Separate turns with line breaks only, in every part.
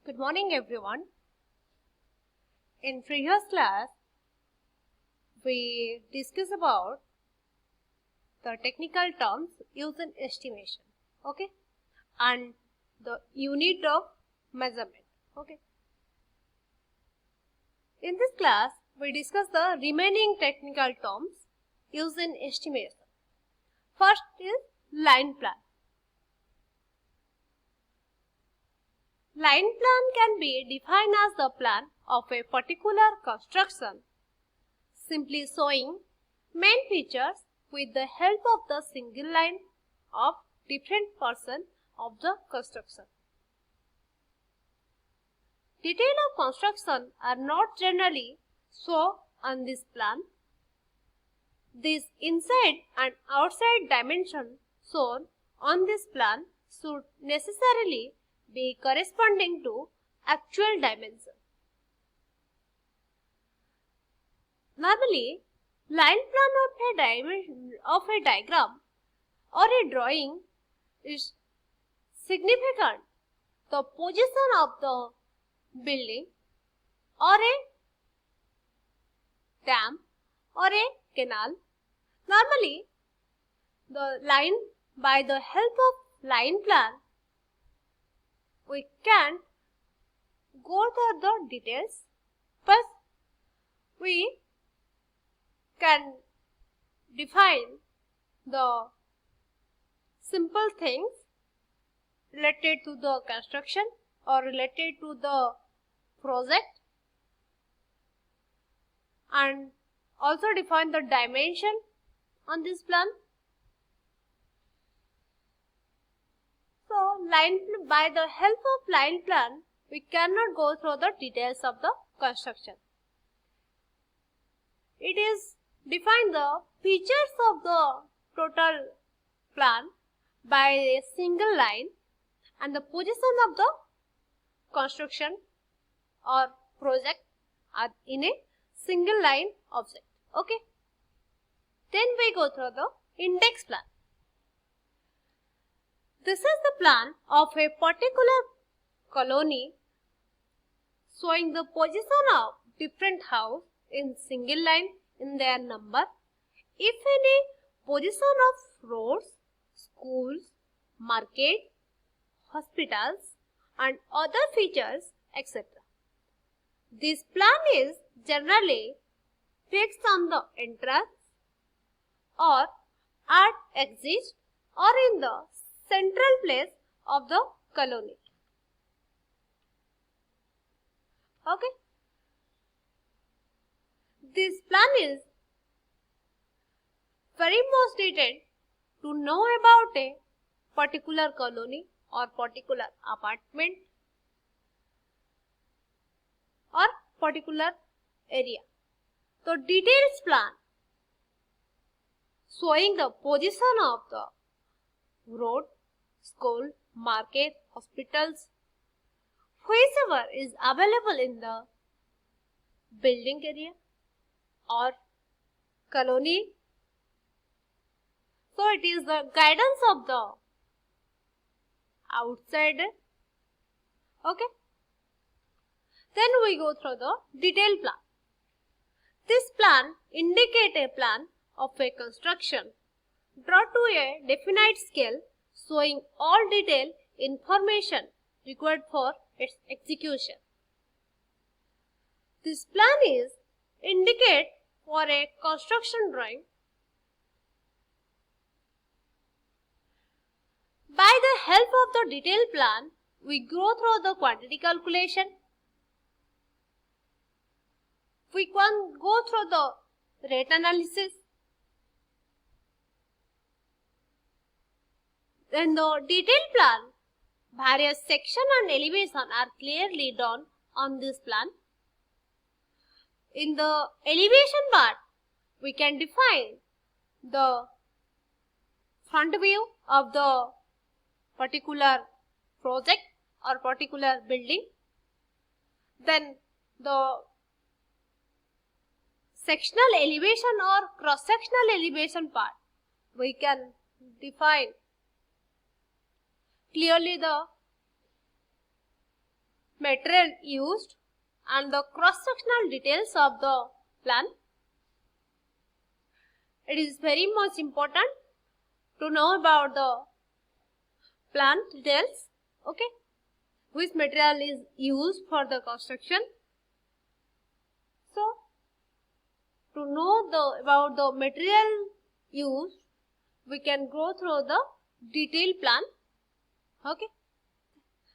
Good morning everyone. In previous class, we discussed about the technical terms used in estimation, okay, and the unit of measurement, okay. In this class, we discuss the remaining technical terms used in estimation. First is line plan. Line plan can be defined as the plan of a particular construction, simply showing main features with the help of the single line of different portion of the construction. Details of construction are not generally shown on this plan. These inside and outside dimensions shown on this plan should necessarily be corresponding to actual dimension. Normally, line plan of a diagram or a drawing is significant. The position of the building or a dam or a canal. Normally, by the help of line plan, we can go through the details, but we can define the simple things related to the construction or related to the project, and also define the dimension on this plan. So, by the help of line plan, we cannot go through the details of the construction. It is define the features of the total plan by a single line and the position of the construction or project are in a single line object. Okay. Then we go through the index plan. This is the plan of a particular colony showing the position of different house in single line in their number, if any position of roads, schools, market, hospitals and other features, etc. This plan is generally fixed on the entrance or at exit or in the central place of the colony. Okay. This plan is very most detailed to know about a particular colony or particular apartment or particular area. So, details plan showing the position of the road, school, market, hospitals, whichever is available in the building area or colony. So, it is the guidance of the outsider. Okay. Then we go through the detailed plan. This plan indicates a plan of a construction drawn to a definite scale showing all detailed information required for its execution. This plan is indicated for a construction drawing. By the help of the detailed plan, we go through the quantity calculation. We can go through the rate analysis. In the detailed plan, various section and elevation are clearly drawn on this plan. In the elevation part, we can define the front view of the particular project or particular building. Then the sectional elevation or cross-sectional elevation part, we can define clearly the material used and the cross-sectional details of the plan. It is very much important to know about the plan details, okay, which material is used for the construction. So, to know about the material used, we can go through the detailed plan, okay.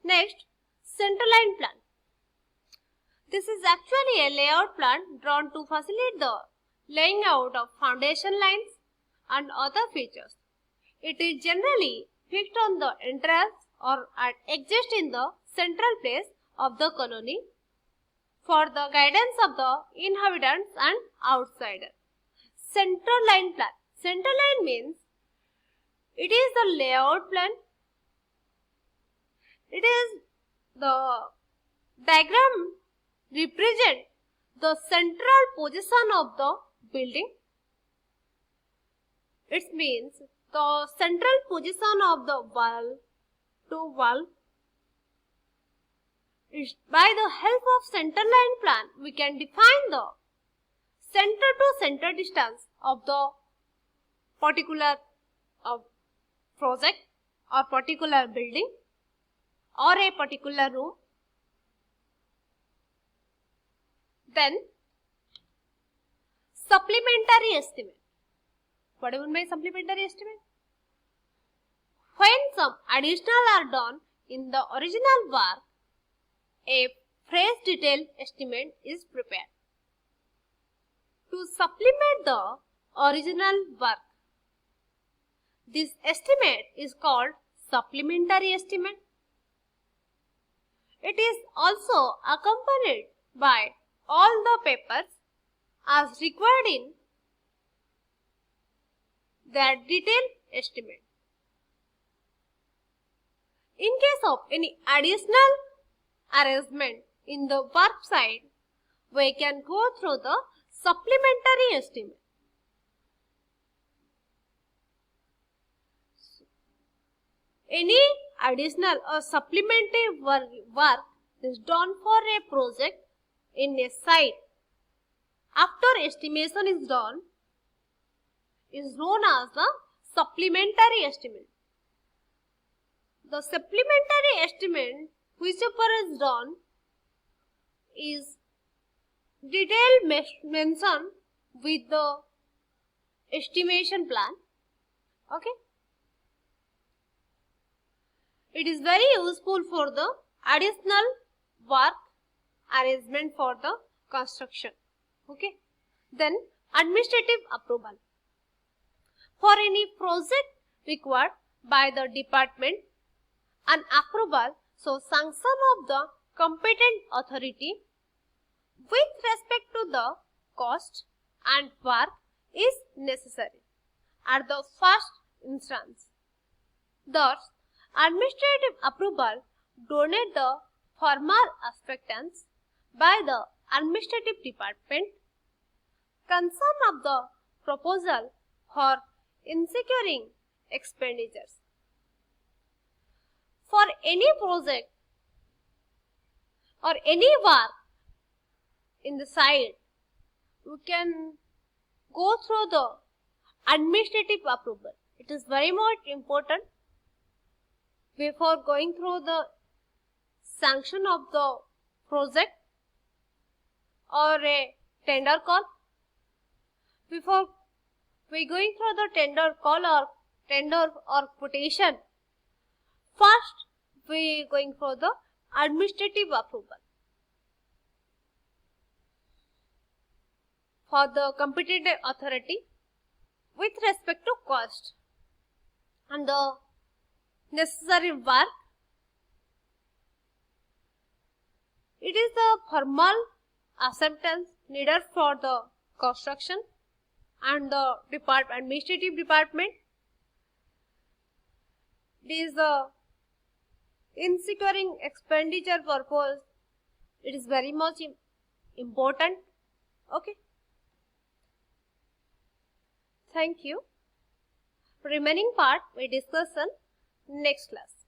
Next, centerline plan. This is actually a layout plan drawn to facilitate the laying out of foundation lines and other features. It is generally fixed on the entrance or at exit in the central place of the colony for the guidance of the inhabitants and outsiders. Centerline plan. Centerline means it is the layout plan. It is the diagram represent the central position of the building. It means the central position of the wall to wall. By the help of centerline plan, we can define the center to center distance of the particular project or particular building or a particular room. Then, supplementary estimate. What do you mean by supplementary estimate? When some additional are done in the original work, a fresh detailed estimate is prepared to supplement the original work. This estimate is called supplementary estimate. It is also accompanied by all the papers as required in that detailed estimate. In case of any additional arrangement in the work site, we can go through the supplementary estimate. Any additional or supplementary work is done for a project in a site after estimation is done is known as the supplementary estimate. The supplementary estimate, whichever is done, is detailed mention with the estimation plan. Okay. It is very useful for the additional work arrangement for the construction. Okay. Then administrative approval. For any project required by the department, an approval, so sanction of the competent authority with respect to the cost and work is necessary at the first instance. Thus, administrative approval donate the formal acceptance by the administrative department concern of the proposal for insecuring expenditures. For any project or any work in the site, we can go through the administrative approval. It is very much important before going through the sanction of the project or a tender call. Before we going through the tender call or tender or quotation, first we going for the administrative approval for the competent authority with respect to cost and the necessary work. It is the formal acceptance needed for the construction and the administrative department. It is the insecuring expenditure purpose. It is very much important. Okay. Thank you. Remaining part we discuss in next class.